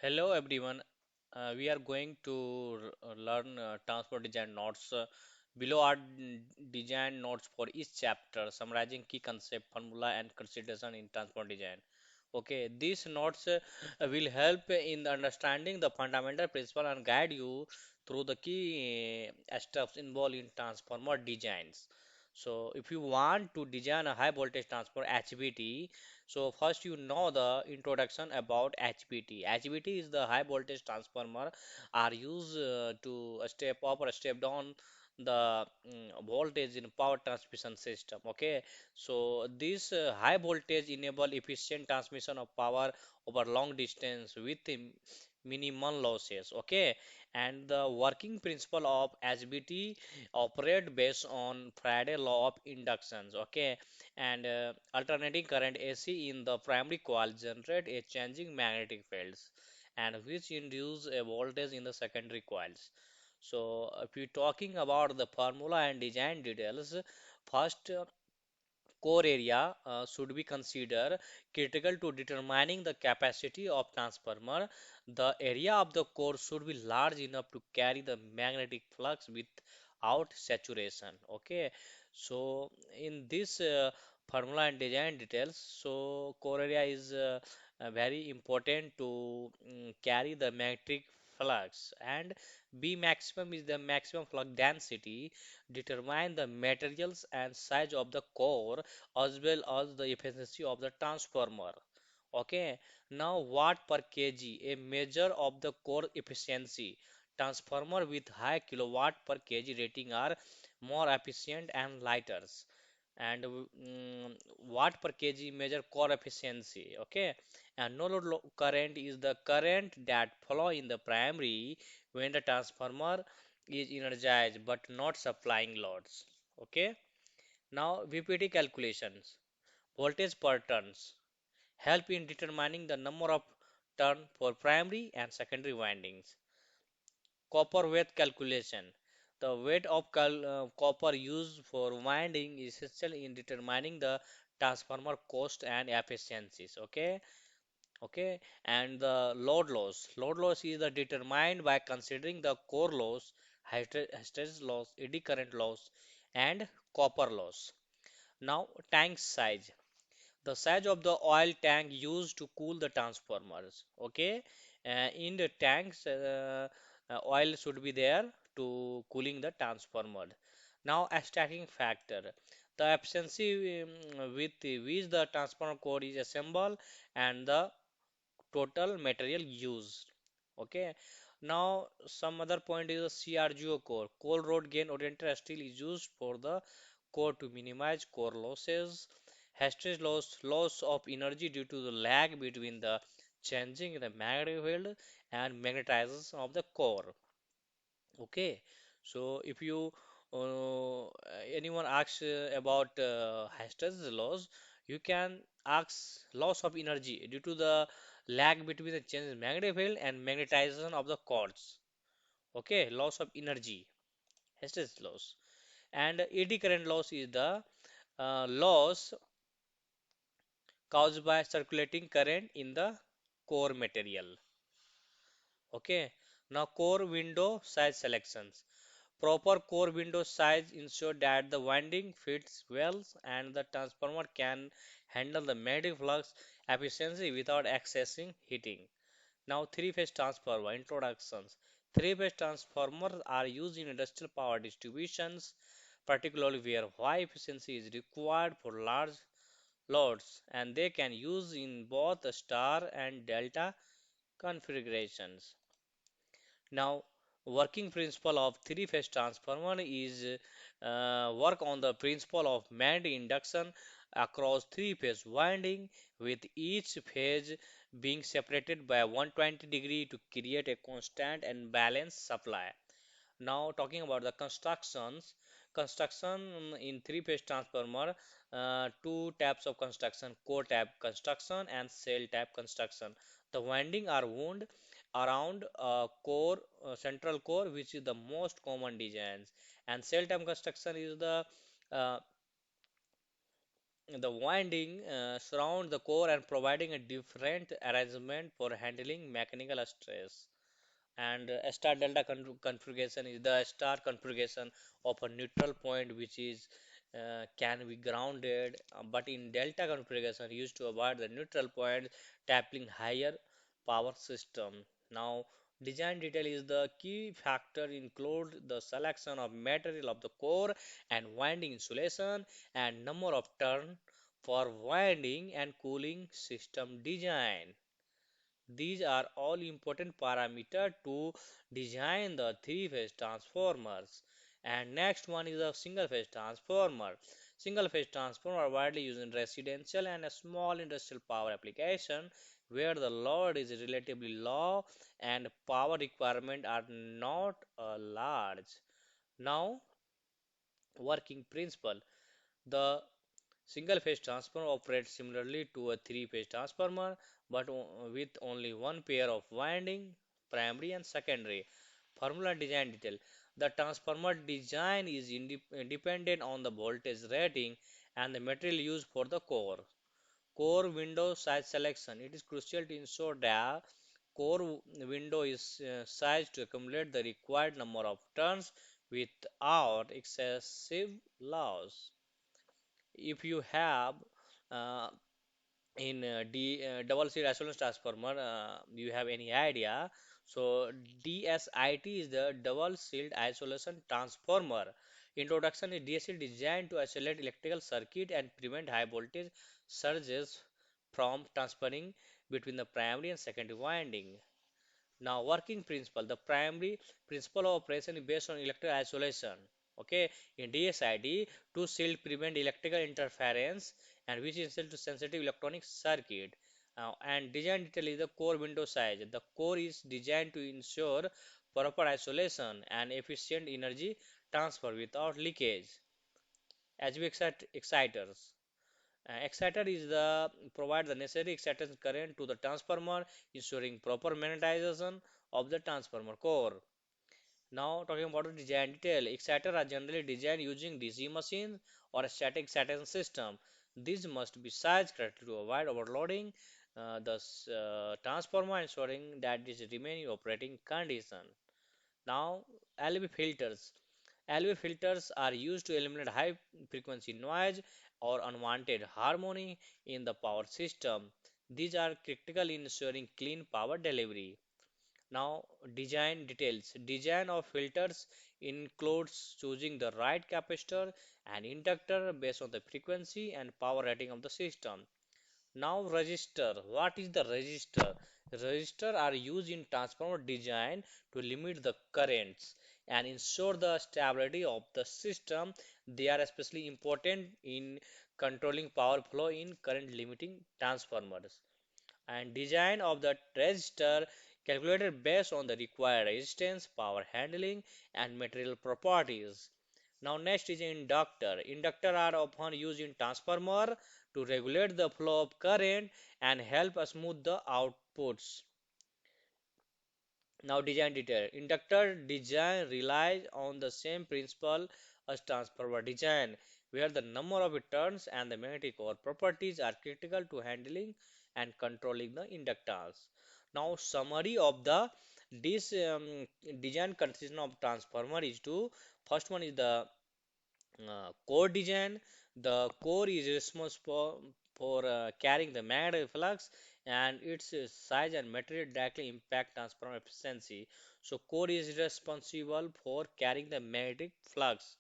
Hello everyone. We are going to learn transport design notes. Below are design notes for each chapter, summarizing key concept, formula, and consideration in transport design. Okay, these notes will help in the understanding the fundamental principle and guide you through the key steps involved in transformer designs. So, if you want to design a high voltage transformer HVT, so first you know the introduction about HVT. HVT is the high voltage transformer are used to step up or step down the voltage in power transmission system. Okay, so this high voltage enable efficient transmission of power over long distance with minimal losses. Okay, and the working principle of HVT operate based on Faraday law of inductions. Okay, and alternating current AC in the primary coil generate a changing magnetic fields and which induce a voltage in the secondary coils. So if we're talking about the formula and design details, first core area should be considered critical to determining the capacity of transformer. The area of the core should be large enough to carry the magnetic flux without saturation. Okay, so in this formula and design details, so core area is very important to carry the magnetic flux, and B maximum is the maximum flux density determine the materials and size of the core as well as the efficiency of the transformer. Okay, now watt per kg, a measure of the core efficiency. Transformer with high kilowatt per kg rating are more efficient and lighter. And watt per kg measure core efficiency. Okay, and no load current is the current that flow in the primary when the transformer is energized but not supplying loads. Okay, now VPT calculations, voltage per turns, help in determining the number of turn for primary and secondary windings. Copper weight calculation. The weight of copper used for winding is essential in determining the transformer cost and efficiencies. Okay, okay, and the load loss. Load loss is the determined by considering the core loss, hysteresis loss, eddy current loss, and copper loss. Now, tank size, the size of the oil tank used to cool the transformers. Okay, in the tanks oil should be there to cooling the transformer. Now a stacking factor, the efficiency with which the transformer core is assembled and the total material used. Okay, now some other point is the CRGO core, cold road gain oriented steel is used for the core to minimize core losses. Hastings loss of energy due to the lag between the changing in the magnetic field and magnetization of the core. Okay, so if you anyone asks about Hastings loss, you can ask loss of energy due to the lag between the change in magnetic field and magnetization of the cords. Okay, loss of energy, Hastings loss, and eddy current loss is the loss caused by circulating current in the core material. Okay, now core window size selections. Proper core window size ensure that the winding fits well and the transformer can handle the magnetic flux efficiency without accessing heating. Now three-phase transformer introductions. Three-phase transformers are used in industrial power distributions, particularly where high efficiency is required for large loads, and they can use in both the star and delta configurations. Now, working principle of three-phase transformer is work on the principle of magnetic induction across three-phase winding, with each phase being separated by 120 degree to create a constant and balanced supply. Now, talking about the construction in three-phase transformer, two types of construction: core type construction and cell type construction. The winding are wound around core, central core, which is the most common designs, and cell type construction is the uh, The winding surround the core and providing a different arrangement for handling mechanical stress. And star delta configuration is the star configuration of a neutral point which is can be grounded, but in delta configuration used to avoid the neutral point tapping higher power system. Now design detail is the key factor, include the selection of material of the core and winding insulation and number of turn for winding and cooling system design. These are all important parameters to design the three-phase transformers. And next one is a single-phase transformer. Single-phase transformer are widely used in residential and a small industrial power application where the load is relatively low and power requirements are not large. Now, working principle. The single phase transformer operates similarly to a three phase transformer but with only one pair of winding, primary and secondary. Formula design detail. The transformer design is independent on the voltage rating and the material used for the core. Core window size selection. It is crucial to ensure that window is sized to accumulate the required number of turns without excessive loss. If you have uh, in double seed isolation transformer, you have any idea? So DSIT is the double sealed isolation transformer. Introduction is DSC designed to isolate electrical circuit and prevent high voltage surges from transferring between the primary and secondary winding. Now, working principle. The primary principle of operation is based on electrical isolation. Okay, in DSID, two shield prevent electrical interference and which is essential to sensitive electronic circuit. And design detail is the core window size. The core is designed to ensure proper isolation and efficient energy transfer without leakage. Exciters. Exciter is the provide the necessary excitation current to the transformer, ensuring proper magnetization of the transformer core. Now talking about the design detail, exciters are generally designed using DC machines or a static excitation system. These must be sized correctly to avoid overloading the transformer, ensuring that it remain in operating condition. Now, LV filters. LV filters are used to eliminate high frequency noise or unwanted harmony in the power system. These are critical in ensuring clean power delivery. Now, design details. Design of filters includes choosing the right capacitor and inductor based on the frequency and power rating of the system. Now, resistor. What is the resistor? Resistor are used in transformer design to limit the currents and ensure the stability of the system. They are especially important in controlling power flow in current limiting transformers. And design of the resistor calculated based on the required resistance, power handling, and material properties. Now next is inductor. Inductor are often used in transformer to regulate the flow of current and help smooth the outputs. Now design detail. Inductor design relies on the same principle as transformer design, where the number of turns and the magnetic core properties are critical to handling and controlling the inductance. Now summary of the this design consists of transformer is to first one is the core design. The core is responsible for carrying the magnetic flux and its size and material directly impact transformer efficiency. So core is responsible for carrying the magnetic flux.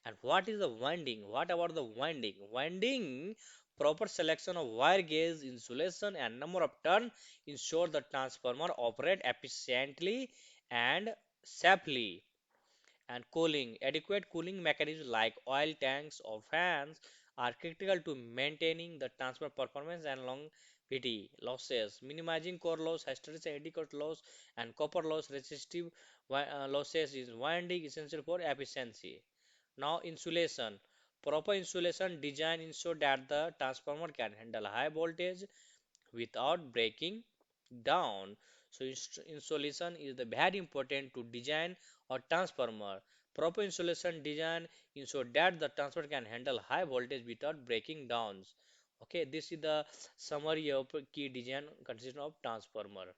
And what is the winding? What about the winding? Winding, proper selection of wire gauge, insulation, and number of turn ensure the transformer operate efficiently and safely. And cooling. Adequate cooling mechanisms like oil tanks or fans are critical to maintaining the transfer performance and longevity. Losses. Minimizing core loss, hysteresis, anti loss, and copper loss resistive losses is winding essential for efficiency. Now, insulation. Proper insulation design ensure that the transformer can handle high voltage without breaking down. So insulation is the very important to design a transformer. Proper insulation design ensure that the transformer can handle high voltage without breaking down. Okay, this is the summary of key design consisting of transformer.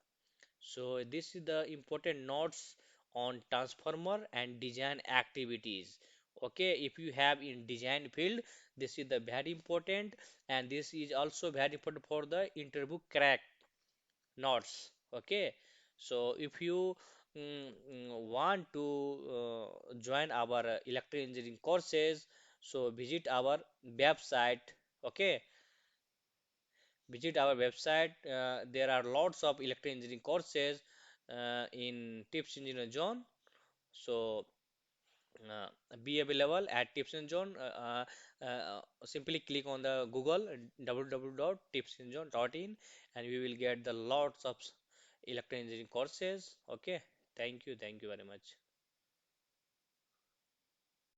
So this is the important notes on transformer and design activities. Okay, if you have in design field, this is the very important, and this is also very important for the interview crack notes. Okay, so if you want to join our electrical engineering courses, so visit our website. Okay, visit our website. There are lots of electrical engineering courses in Tips Engineer Zone. So uh, be available at Tips and Zone. Simply click on the Google www.tipsengineerzone.in and we will get the lots of electrical engineering courses. Okay, thank you very much.